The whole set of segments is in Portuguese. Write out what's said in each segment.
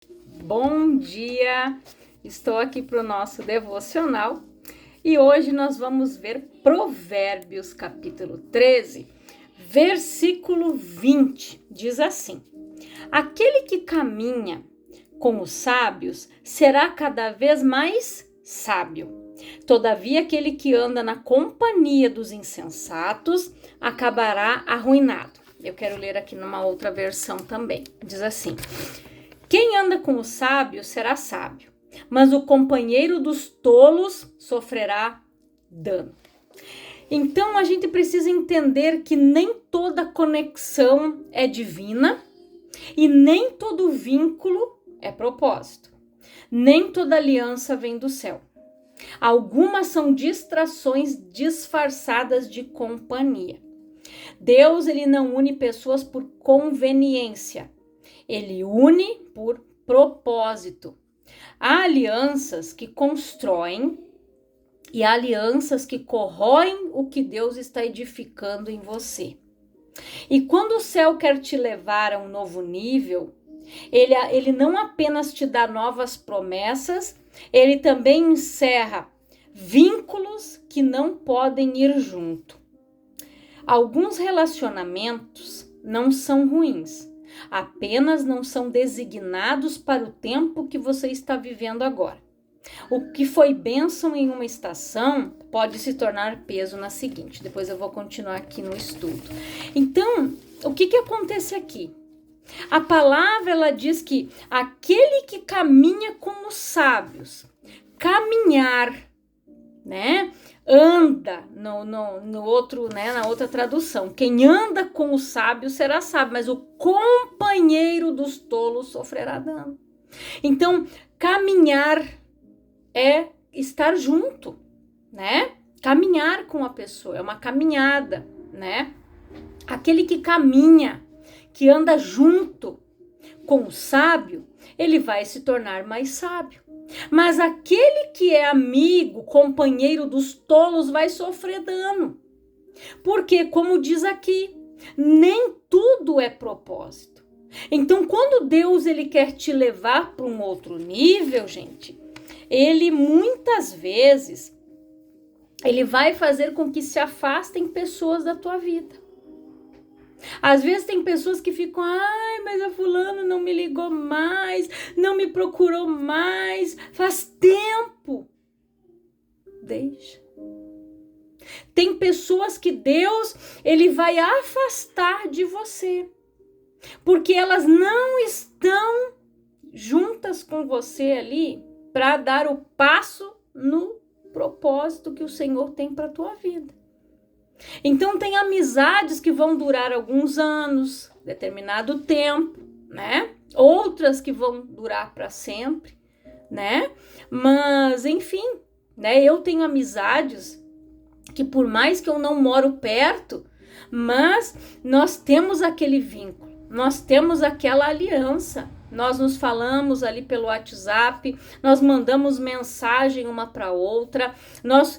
Bom dia! Estou aqui para o nosso devocional e hoje nós vamos ver Provérbios capítulo 13, versículo 20. Diz assim: Aquele que caminha com os sábios será cada vez mais sábio. Todavia, aquele que anda na companhia dos insensatos acabará arruinado. Eu quero ler aqui numa outra versão também. Diz assim: Quem anda com os sábios será sábio, mas o companheiro dos tolos sofrerá dano. Então a gente precisa entender que nem toda conexão é divina e nem todo vínculo é propósito. Nem toda aliança vem do céu. Algumas são distrações disfarçadas de companhia. Deus, ele não une pessoas por conveniência. Ele une por propósito. Há alianças que constroem e há alianças que corroem o que Deus está edificando em você. E quando o céu quer te levar a um novo nível, ele não apenas te dá novas promessas, ele também encerra vínculos que não podem ir junto. Alguns relacionamentos não são ruins, apenas não são designados para o tempo que você está vivendo agora. O que foi bênção em uma estação pode se tornar peso na seguinte. Depois eu vou continuar aqui no estudo. Então, o que acontece aqui? A palavra, ela diz que aquele que caminha com os sábios, caminhar, né? Anda no outro, né, na outra tradução. Quem anda com os sábios será sábio, mas o companheiro dos tolos sofrerá dano. Então, caminhar é estar junto, né? Caminhar com a pessoa, é uma caminhada, né? Aquele que caminha, que anda junto com o sábio, ele vai se tornar mais sábio. Mas aquele que é amigo, companheiro dos tolos, vai sofrer dano. Porque, como diz aqui, nem tudo é propósito. Então, quando Deus ele quer te levar para um outro nível, gente, ele muitas vezes ele vai fazer com que se afastem pessoas da tua vida. Às vezes tem pessoas que ficam, mas a fulano não me ligou mais, não me procurou mais, faz tempo. Deixa. Tem pessoas que Deus, ele vai afastar de você, porque elas não estão juntas com você ali para dar o passo no propósito que o Senhor tem para a tua vida. Então tem amizades que vão durar alguns anos, determinado tempo, né? Outras que vão durar para sempre, né? Mas enfim, né? Eu tenho amizades que por mais que eu não moro perto, mas nós temos aquele vínculo, nós temos aquela aliança. Nós nos falamos ali pelo WhatsApp, nós mandamos mensagem uma para outra, nós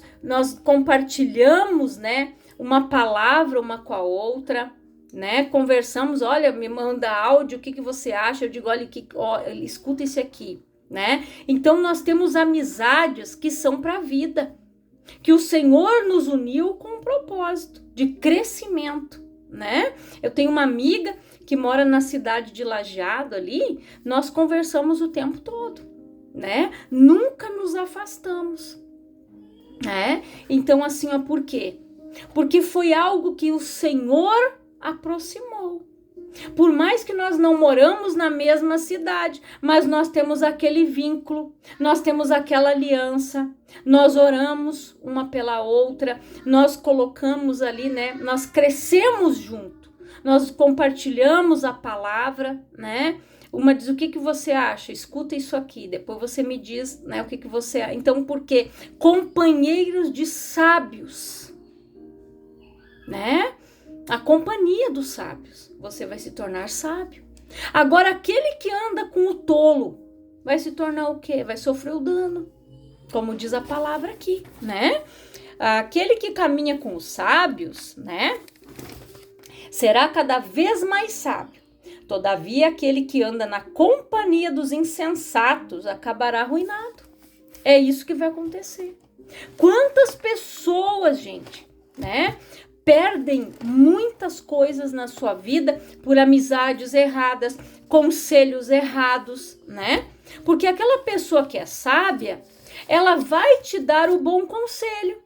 compartilhamos, né? Uma palavra uma com a outra, né? Conversamos, olha, me manda áudio, o que você acha? Eu digo, olha, escuta esse aqui, né? Então, nós temos amizades que são para a vida, que o Senhor nos uniu com um propósito de crescimento, né? Eu tenho uma amiga que mora na cidade de Lajeado ali, nós conversamos o tempo todo, né? Nunca nos afastamos, né? Então, assim, ó, por quê? Porque foi algo que o Senhor aproximou. Por mais que nós não moramos na mesma cidade, mas nós temos aquele vínculo, nós temos aquela aliança, nós oramos uma pela outra, nós colocamos ali, né? Nós crescemos junto, nós compartilhamos a palavra, né? Uma diz, o que você acha? Escuta isso aqui, depois você me diz, né? O que você acha. Então, por quê? Companheiros de sábios, né? A companhia dos sábios, você vai se tornar sábio. Agora, aquele que anda com o tolo vai se tornar o quê? Vai sofrer o dano, como diz a palavra aqui, né? Aquele que caminha com os sábios, né? Será cada vez mais sábio. Todavia, aquele que anda na companhia dos insensatos acabará arruinado. É isso que vai acontecer. Quantas pessoas, gente, né, perdem muitas coisas na sua vida por amizades erradas, conselhos errados, né? Porque aquela pessoa que é sábia, ela vai te dar o bom conselho.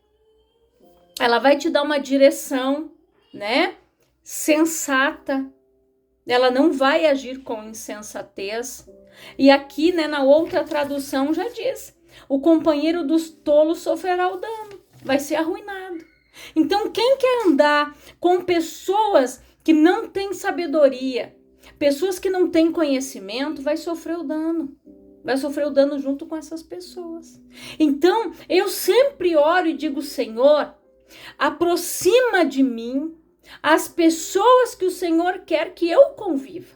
Ela vai te dar uma direção, né, sensata. Ela não vai agir com insensatez. E aqui, né, na outra tradução já diz: o companheiro dos tolos sofrerá o dano, vai ser arruinado. Então, quem quer andar com pessoas que não têm sabedoria, pessoas que não têm conhecimento, vai sofrer o dano. Vai sofrer o dano junto com essas pessoas. Então, eu sempre oro e digo: Senhor, aproxima de mim as pessoas que o Senhor quer que eu conviva.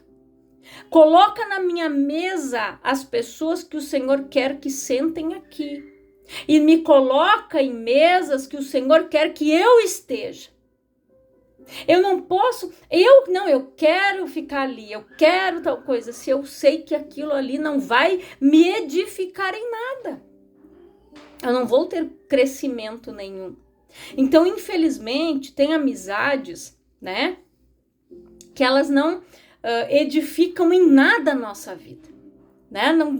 Coloca na minha mesa as pessoas que o Senhor quer que sentem aqui. E me coloca em mesas que o Senhor quer que eu esteja. Eu não posso, eu quero ficar ali, eu quero tal coisa, se eu sei que aquilo ali não vai me edificar em nada. Eu não vou ter crescimento nenhum. Então, infelizmente, tem amizades, né, que elas não edificam em nada a nossa vida, né? Nós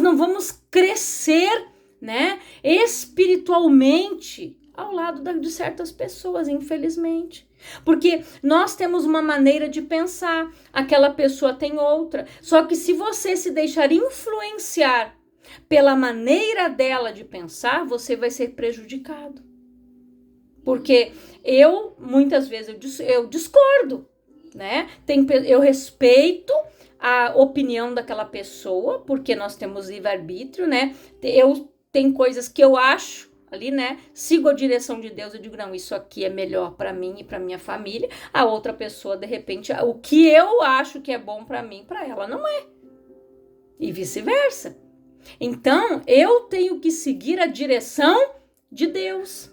não vamos crescer, né, espiritualmente ao lado de certas pessoas, infelizmente. Porque nós temos uma maneira de pensar, aquela pessoa tem outra. Só que se você se deixar influenciar pela maneira dela de pensar, você vai ser prejudicado. Porque muitas vezes, eu discordo, né? Eu respeito a opinião daquela pessoa, porque nós temos livre-arbítrio, né? Tem coisas que eu acho ali, né? Sigo a direção de Deus, eu digo, não, isso aqui é melhor para mim e para minha família. A outra pessoa, de repente, o que eu acho que é bom para mim, para ela não é. E vice-versa. Então, eu tenho que seguir a direção de Deus.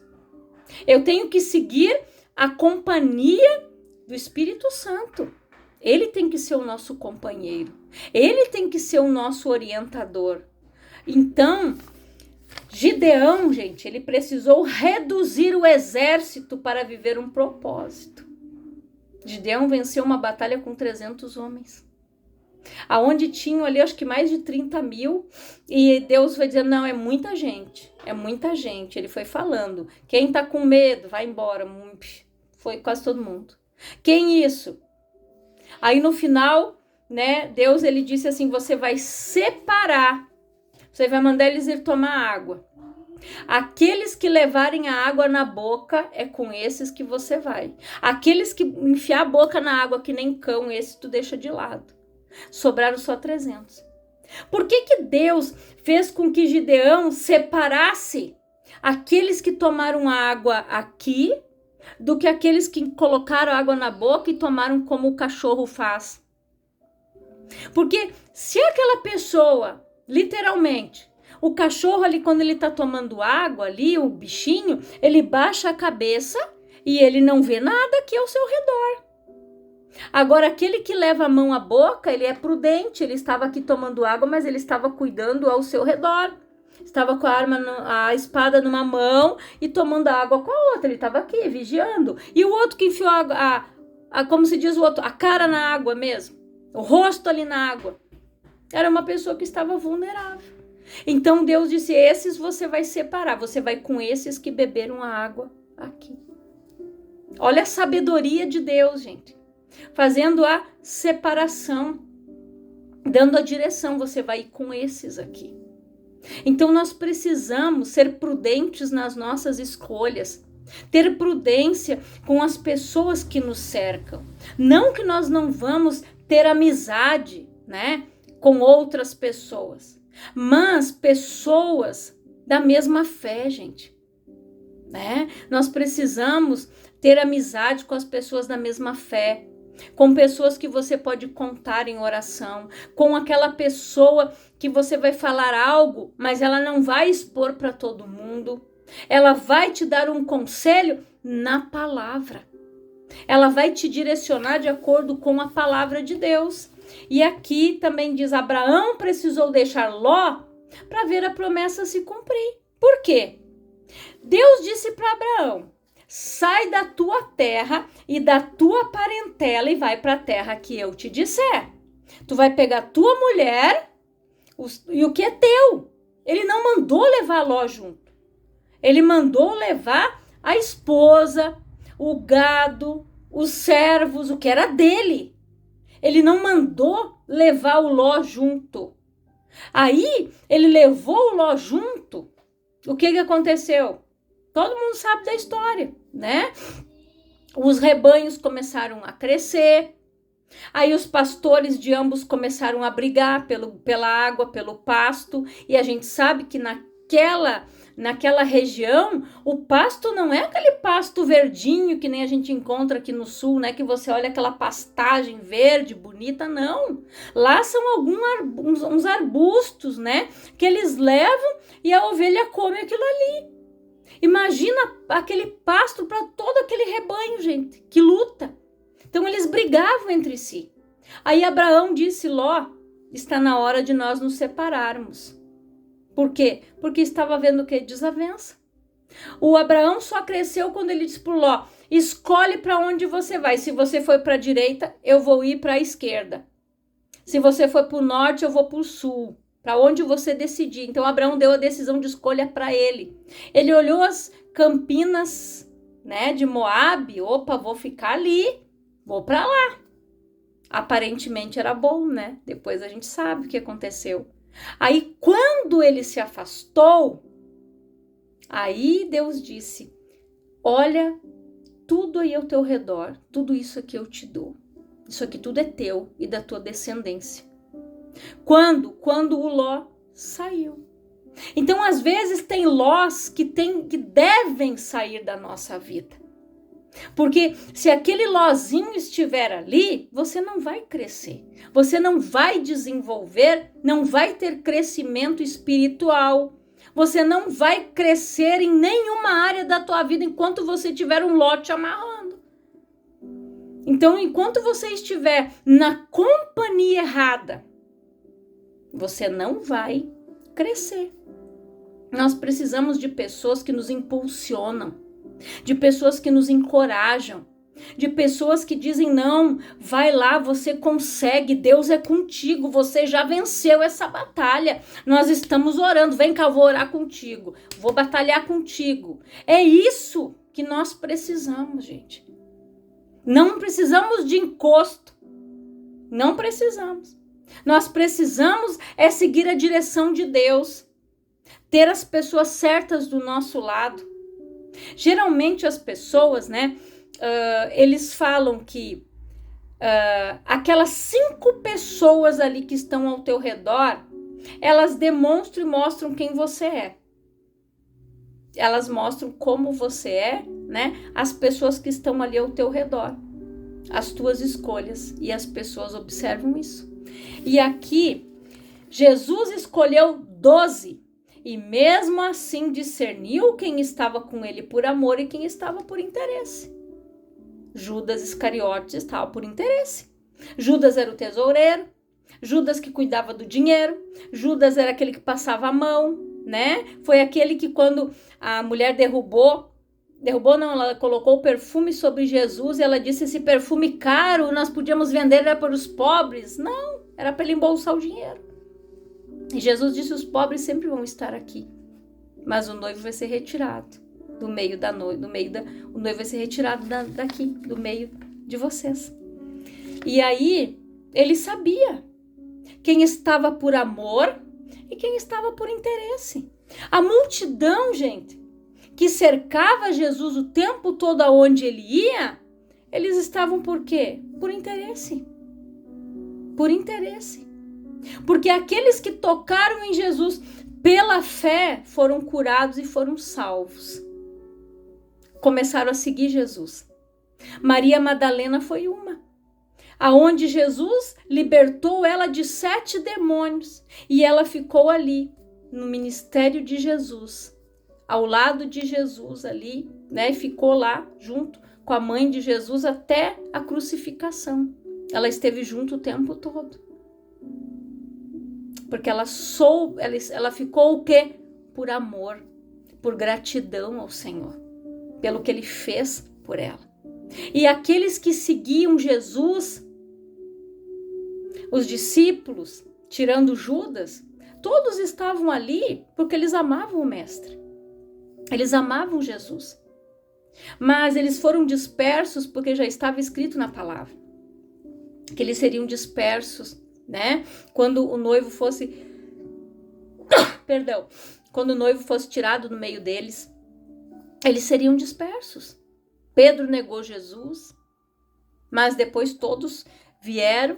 Eu tenho que seguir a companhia do Espírito Santo. Ele tem que ser o nosso companheiro. Ele tem que ser o nosso orientador. Então, Gideão, gente, ele precisou reduzir o exército para viver um propósito. Gideão venceu uma batalha com 300 homens. Aonde tinham ali, acho que mais de 30 mil, e Deus foi dizendo, não, é muita gente. Ele foi falando, quem tá com medo, vai embora. Foi quase todo mundo. Quem isso? Aí no final, né, Deus, ele disse assim, você vai separar, você vai mandar eles ir tomar água. Aqueles que levarem a água na boca, é com esses que você vai. Aqueles que enfiar a boca na água que nem cão, esse tu deixa de lado. Sobraram só 300. Por que Deus fez com que Gideão separasse aqueles que tomaram água aqui do que aqueles que colocaram água na boca e tomaram como o cachorro faz? Porque se aquela pessoa, literalmente, o cachorro ali, quando ele tá tomando água ali, o bichinho, ele baixa a cabeça e ele não vê nada aqui ao seu redor. Agora, aquele que leva a mão à boca, ele é prudente, ele estava aqui tomando água, mas ele estava cuidando ao seu redor. Estava com a espada numa mão e tomando água com a outra, ele estava aqui, vigiando. E o outro que enfiou como se diz o outro, a cara na água mesmo, o rosto ali na água, era uma pessoa que estava vulnerável. Então, Deus disse, esses você vai separar, você vai com esses que beberam a água aqui. Olha a sabedoria de Deus, gente. Fazendo a separação, dando a direção, você vai ir com esses aqui. Então nós precisamos ser prudentes nas nossas escolhas, ter prudência com as pessoas que nos cercam. Não que nós não vamos ter amizade, né, com outras pessoas, mas pessoas da mesma fé, gente, né? Nós precisamos ter amizade com as pessoas da mesma fé, com pessoas que você pode contar em oração, com aquela pessoa que você vai falar algo, mas ela não vai expor para todo mundo. Ela vai te dar um conselho na palavra. Ela vai te direcionar de acordo com a palavra de Deus. E aqui também diz, Abraão precisou deixar Ló para ver a promessa se cumprir. Por quê? Deus disse para Abraão, sai da tua terra e da tua parentela e vai para a terra que eu te disser. Tu vai pegar tua mulher e o que é teu. Ele não mandou levar Ló junto. Ele mandou levar a esposa, o gado, os servos, o que era dele. Ele não mandou levar o Ló junto. Aí, ele levou o Ló junto. O que aconteceu? Todo mundo sabe da história, né? Os rebanhos começaram a crescer. Aí os pastores de ambos começaram a brigar pela água, pelo pasto. E a gente sabe que naquela região, o pasto não é aquele pasto verdinho que nem a gente encontra aqui no sul, né? Que você olha aquela pastagem verde, bonita, não. Lá são uns arbustos, né? Que eles levam e a ovelha come aquilo ali. Imagina aquele pasto para todo aquele rebanho, gente, que luta. Então eles brigavam entre si. Aí Abraão disse, Ló, está na hora de nós nos separarmos. Por quê? Porque estava havendo o quê? Desavença. O Abraão só cresceu quando ele disse para Ló, escolhe para onde você vai. Se você for para a direita, eu vou ir para a esquerda. Se você for para o norte, eu vou para o sul. Para onde você decidir. Então Abraão deu a decisão de escolha para ele. Ele olhou as campinas, né, de Moabe. Opa, vou ficar ali. Vou para lá. Aparentemente era bom, né? Depois a gente sabe o que aconteceu. Aí quando ele se afastou, aí Deus disse, olha, tudo aí ao teu redor, tudo isso aqui eu te dou. Isso aqui tudo é teu e da tua descendência. Quando o Ló saiu. Então, às vezes, tem Lós que devem sair da nossa vida. Porque se aquele Lózinho estiver ali, você não vai crescer. Você não vai desenvolver, não vai ter crescimento espiritual. Você não vai crescer em nenhuma área da tua vida enquanto você tiver um Ló te amarrando. Então, enquanto você estiver na companhia errada, você não vai crescer. Nós precisamos de pessoas que nos impulsionam, de pessoas que nos encorajam, de pessoas que dizem, não, vai lá, você consegue, Deus é contigo, você já venceu essa batalha, nós estamos orando, vem cá, eu vou orar contigo, vou batalhar contigo. É isso que nós precisamos, gente. Não precisamos de encosto, não precisamos. Nós precisamos é seguir a direção de Deus, ter as pessoas certas do nosso lado. Geralmente as pessoas, né, eles falam que aquelas 5 pessoas ali que estão ao teu redor, elas demonstram e mostram quem você é. Elas mostram como você é, né, as pessoas que estão ali ao teu redor, as tuas escolhas, e as pessoas observam isso. E aqui, Jesus escolheu 12, e mesmo assim discerniu quem estava com ele por amor e quem estava por interesse. Judas Iscariotes estava por interesse. Judas era o tesoureiro, Judas que cuidava do dinheiro, Judas era aquele que passava a mão, né? Foi aquele que quando a mulher derrubou não, ela colocou o perfume sobre Jesus e ela disse, esse perfume caro, nós podíamos vender, era para os pobres. Não, era para ele embolsar o dinheiro. E Jesus disse, os pobres sempre vão estar aqui, mas o noivo vai ser retirado do meio da noiva, o noivo vai ser retirado daqui, do meio de vocês. E aí, ele sabia quem estava por amor e quem estava por interesse. A multidão, gente, que cercava Jesus o tempo todo aonde ele ia, eles estavam por quê? Por interesse. Por interesse. Porque aqueles que tocaram em Jesus pela fé foram curados e foram salvos. Começaram a seguir Jesus. Maria Madalena foi uma, aonde Jesus libertou ela de 7 demônios e ela ficou ali no ministério de Jesus, ao lado de Jesus ali, né? Ficou lá junto com a mãe de Jesus até a crucificação. Ela esteve junto o tempo todo. Porque ela ficou o quê? Por amor, por gratidão ao Senhor, pelo que Ele fez por ela. E aqueles que seguiam Jesus, os discípulos, tirando Judas, todos estavam ali porque eles amavam o Mestre. Eles amavam Jesus. Mas eles foram dispersos porque já estava escrito na palavra que eles seriam dispersos, né? Quando o noivo fosse quando o noivo fosse tirado do meio deles, eles seriam dispersos. Pedro negou Jesus, mas depois todos vieram.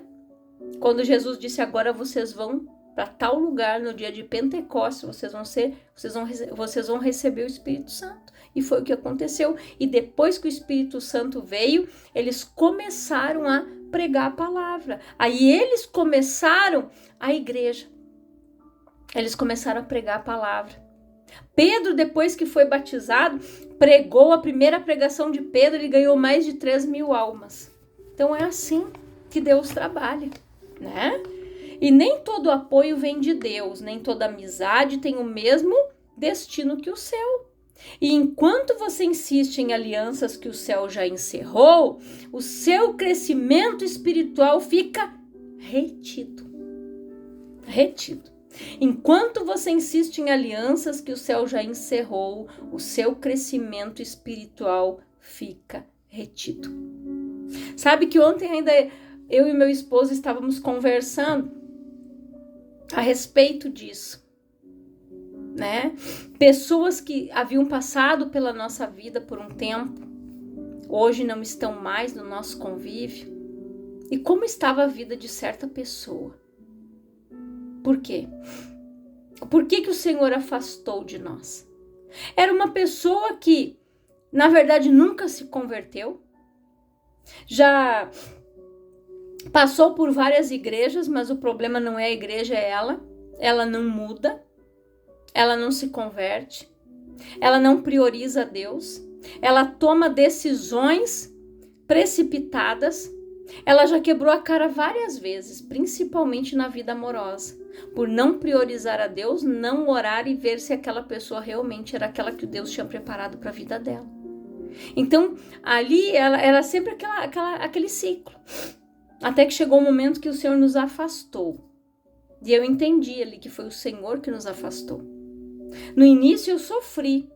Quando Jesus disse, agora vocês vão para tal lugar no dia de Pentecostes, vocês vão receber o Espírito Santo. E foi o que aconteceu. E depois que o Espírito Santo veio, eles começaram a pregar a palavra. Aí eles começaram a igreja. Eles começaram a pregar a palavra. Pedro, depois que foi batizado, pregou a primeira pregação de Pedro, ele ganhou mais de 3.000 almas. Então é assim que Deus trabalha, né? E nem todo apoio vem de Deus, nem toda amizade tem o mesmo destino que o seu. E enquanto você insiste em alianças que o céu já encerrou, o seu crescimento espiritual fica retido. Retido. Enquanto você insiste em alianças que o céu já encerrou, o seu crescimento espiritual fica retido. Sabe que ontem ainda eu e meu esposo estávamos conversando a respeito disso, né? Pessoas que haviam passado pela nossa vida por um tempo, hoje não estão mais no nosso convívio. E como estava a vida de certa pessoa? Por quê? Por que o Senhor afastou de nós? Era uma pessoa que, na verdade, nunca se converteu. Já passou por várias igrejas, mas o problema não é a igreja, é ela. Ela não muda, ela não se converte, ela não prioriza Deus, ela toma decisões precipitadas. Ela já quebrou a cara várias vezes, principalmente na vida amorosa, por não priorizar a Deus, não orar e ver se aquela pessoa realmente era aquela que Deus tinha preparado para a vida dela. Então, ali ela era sempre aquele ciclo. Até que chegou o momento que o Senhor nos afastou. E eu entendi ali que foi o Senhor que nos afastou. No início eu sofri,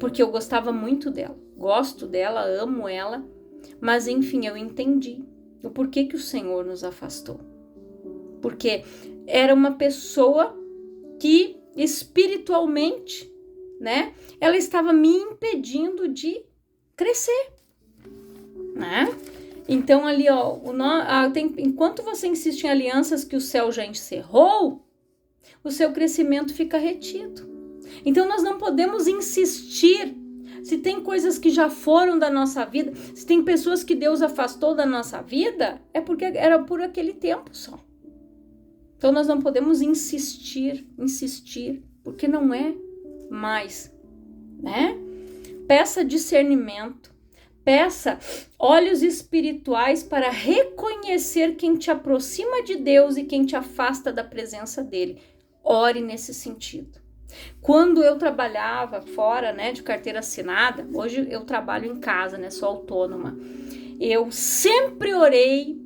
porque eu gostava muito dela. Gosto dela, amo ela. Mas enfim, eu entendi o porquê que o Senhor nos afastou. Porque era uma pessoa que espiritualmente, né, ela estava me impedindo de crescer, né? Então ali, enquanto você insiste em alianças que o céu já encerrou, o seu crescimento fica retido. Então nós não podemos insistir. Se tem coisas que já foram da nossa vida, se tem pessoas que Deus afastou da nossa vida, é porque era por aquele tempo só. Então nós não podemos insistir, porque não é mais, né? Peça discernimento, peça olhos espirituais para reconhecer quem te aproxima de Deus e quem te afasta da presença dele. Ore nesse sentido. Quando eu trabalhava fora, né, de carteira assinada, hoje eu trabalho em casa, né, sou autônoma. Eu sempre orei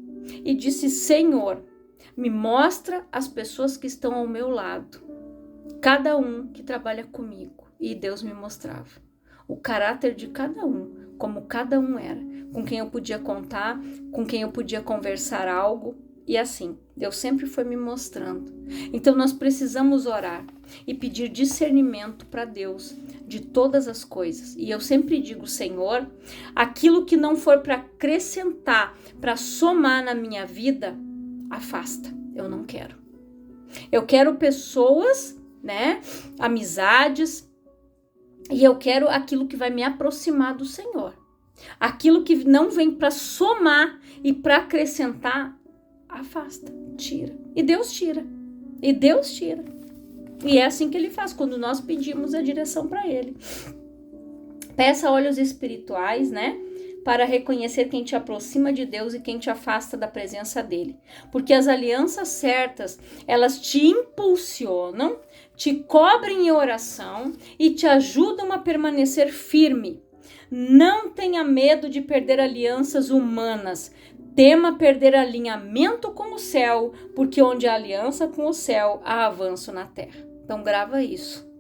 e disse, Senhor, me mostra as pessoas que estão ao meu lado, cada um que trabalha comigo. E Deus me mostrava o caráter de cada um, como cada um era, com quem eu podia contar, com quem eu podia conversar algo. E assim, Deus sempre foi me mostrando. Então nós precisamos orar e pedir discernimento para Deus de todas as coisas. E eu sempre digo, Senhor, aquilo que não for para acrescentar, para somar na minha vida, afasta. Eu não quero. Eu quero pessoas, né, amizades, e eu quero aquilo que vai me aproximar do Senhor. Aquilo que não vem para somar e para acrescentar, afasta, tira. E Deus tira. E Deus tira. E é assim que Ele faz, quando nós pedimos a direção para Ele. Peça olhos espirituais, né? Para reconhecer quem te aproxima de Deus e quem te afasta da presença dele. Porque as alianças certas, elas te impulsionam, te cobrem em oração e te ajudam a permanecer firme. Não tenha medo de perder alianças humanas. Tema perder alinhamento com o céu, porque onde há aliança com o céu, há avanço na terra. Então grava isso.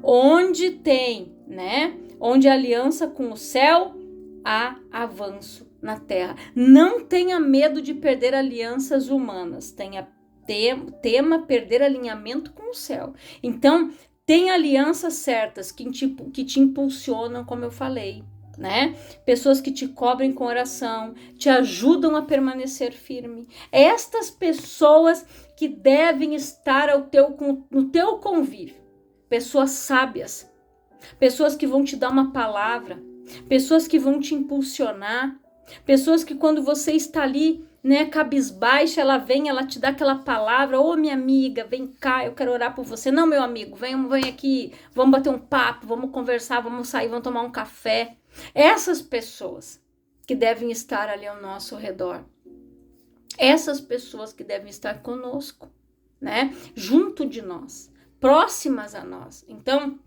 Onde tem, né? Onde há aliança com o céu, há avanço na terra. Não tenha medo de perder alianças humanas. Tema perder alinhamento com o céu. Então, tem alianças certas que te impulsionam, como eu falei, né? Pessoas que te cobrem com oração, te ajudam a permanecer firme. Estas pessoas que devem estar no teu convívio. Pessoas sábias. Pessoas que vão te dar uma palavra. Pessoas que vão te impulsionar. Pessoas que quando você está ali, né, cabisbaixa, ela te dá aquela palavra: ô minha amiga, vem cá, eu quero orar por você. Não, meu amigo, vem aqui, vamos bater um papo, vamos conversar, vamos sair, vamos tomar um café. Essas pessoas que devem estar ali ao nosso redor. Essas pessoas que devem estar conosco, né, junto de nós, próximas a nós. Então,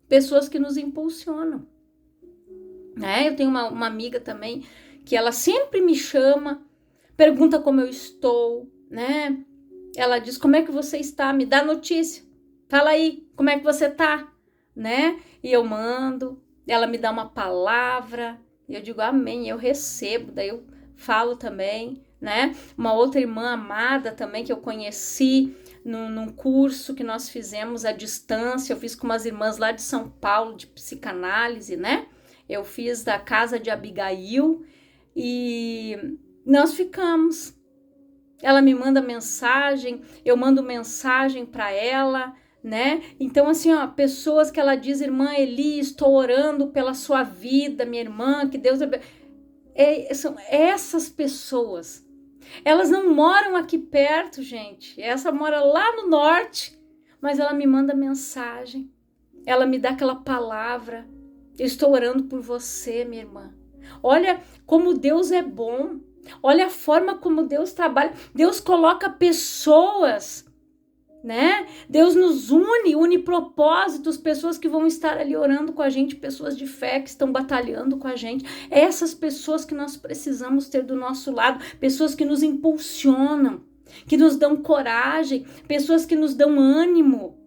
pessoas que nos impulsionam. Né? Eu tenho uma amiga também que ela sempre me chama, pergunta como eu estou, né? Ela diz: como é que você está? Me dá notícia. Fala aí, como é que você tá? Né? E eu mando, ela me dá uma palavra, e eu digo amém, eu recebo, daí eu falo também, né? Uma outra irmã amada também que eu conheci num curso que nós fizemos à distância, eu fiz com umas irmãs lá de São Paulo, de psicanálise, né? Eu fiz da casa de Abigail e nós ficamos. Ela me manda mensagem, eu mando mensagem para ela, né? Então, assim, ó, pessoas que ela diz: irmã Eli, estou orando pela sua vida, minha irmã, que Deus... São essas pessoas. Elas não moram aqui perto, gente. Essa mora lá no norte, mas ela me manda mensagem. Ela me dá aquela palavra. Eu estou orando por você, minha irmã. Olha como Deus é bom. Olha a forma como Deus trabalha. Deus coloca pessoas, né? Deus nos une propósitos, pessoas que vão estar ali orando com a gente, pessoas de fé que estão batalhando com a gente. Essas pessoas que nós precisamos ter do nosso lado, pessoas que nos impulsionam, que nos dão coragem, pessoas que nos dão ânimo.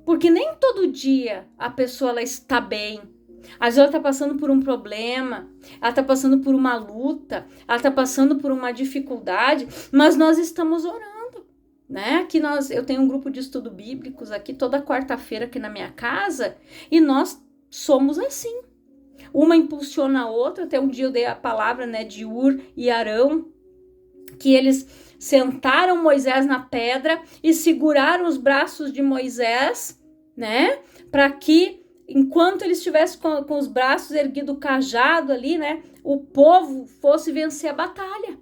Porque nem todo dia a pessoa ela está bem. Às vezes ela está passando por um problema, ela está passando por uma luta, ela está passando por uma dificuldade, mas nós estamos orando, né? Eu tenho um grupo de estudo bíblicos aqui toda quarta-feira aqui na minha casa e nós somos assim. Uma impulsiona a outra. Até um dia eu dei a palavra, né, de Ur e Arão, que eles sentaram Moisés na pedra e seguraram os braços de Moisés, né? Para que, enquanto ele estivesse com os braços erguidos, cajado ali, né? O povo fosse vencer a batalha.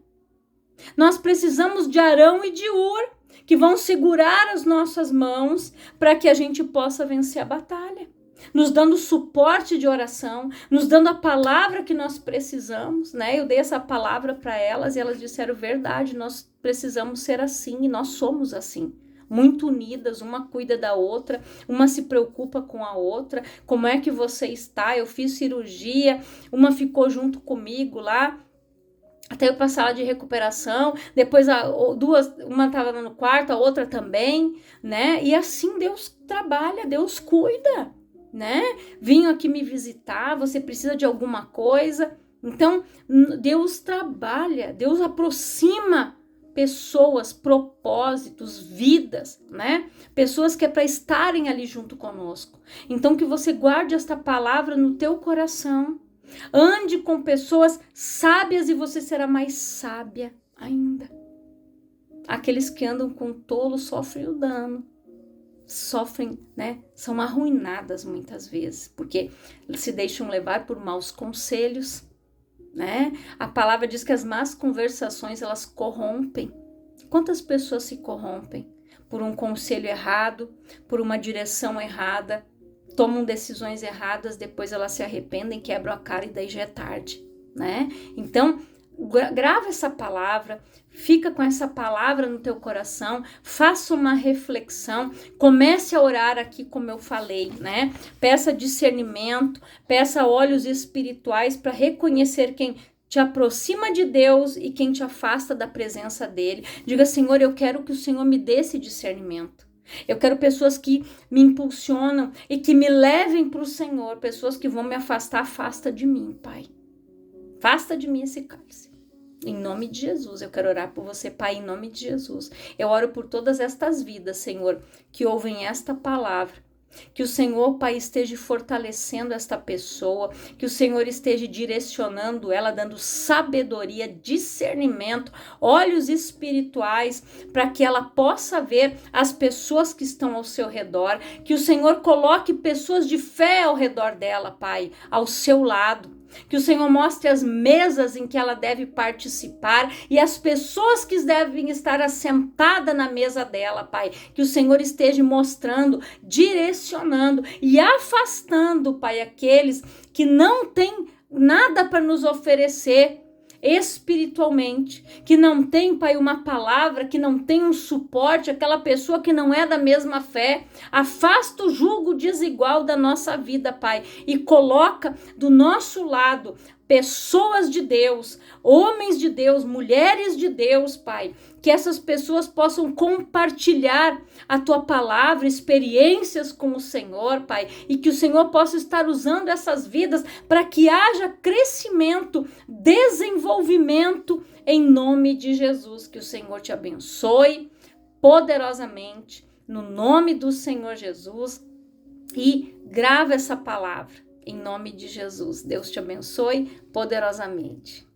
Nós precisamos de Arão e de Ur, que vão segurar as nossas mãos para que a gente possa vencer a batalha. Nos dando suporte de oração, nos dando a palavra que nós precisamos, né? Eu dei essa palavra para elas e elas disseram verdade, nós precisamos ser assim e nós somos assim. Muito unidas, uma cuida da outra, uma se preocupa com a outra. Como é que você está? Eu fiz cirurgia, uma ficou junto comigo lá, até eu para a sala de recuperação, depois uma estava no quarto, a outra também, né? E assim Deus trabalha, Deus cuida, né? Vinham aqui me visitar, você precisa de alguma coisa. Então, Deus trabalha, Deus aproxima pessoas, propósitos, vidas, né? Pessoas que é para estarem ali junto conosco. Então, que você guarde esta palavra no teu coração. Ande com pessoas sábias e você será mais sábia ainda. Aqueles que andam com tolo sofrem o dano. Sofrem, né? São arruinadas muitas vezes, porque se deixam levar por maus conselhos, né? A palavra diz que as más conversações, elas corrompem. Quantas pessoas se corrompem por um conselho errado, por uma direção errada, tomam decisões erradas, depois elas se arrependem, quebram a cara e daí já é tarde, né? Então, grava essa palavra, fica com essa palavra no teu coração, faça uma reflexão, comece a orar aqui como eu falei, né? Peça discernimento, peça olhos espirituais para reconhecer quem te aproxima de Deus e quem te afasta da presença dele. Diga, Senhor, eu quero que o Senhor me dê esse discernimento. Eu quero pessoas que me impulsionam e que me levem para o Senhor, pessoas que vão me afastar, afasta de mim, Pai. Afasta de mim esse cálice. Em nome de Jesus, eu quero orar por você, Pai, em nome de Jesus. Eu oro por todas estas vidas, Senhor, que ouvem esta palavra. Que o Senhor, Pai, esteja fortalecendo esta pessoa, que o Senhor esteja direcionando ela, dando sabedoria, discernimento, olhos espirituais, para que ela possa ver as pessoas que estão ao seu redor, que o Senhor coloque pessoas de fé ao redor dela, Pai, ao seu lado. Que o Senhor mostre as mesas em que ela deve participar e as pessoas que devem estar assentadas na mesa dela, Pai. Que o Senhor esteja mostrando, direcionando e afastando, Pai, aqueles que não têm nada para nos oferecer espiritualmente, que não tem, Pai, uma palavra, que não tem um suporte, aquela pessoa que não é da mesma fé. Afasta o jugo desigual da nossa vida, Pai, e coloca do nosso lado pessoas de Deus, homens de Deus, mulheres de Deus, Pai, que essas pessoas possam compartilhar a Tua palavra, experiências com o Senhor, Pai, e que o Senhor possa estar usando essas vidas para que haja crescimento, desenvolvimento, em nome de Jesus. Que o Senhor te abençoe poderosamente, no nome do Senhor Jesus, e grava essa palavra. Em nome de Jesus, Deus te abençoe poderosamente.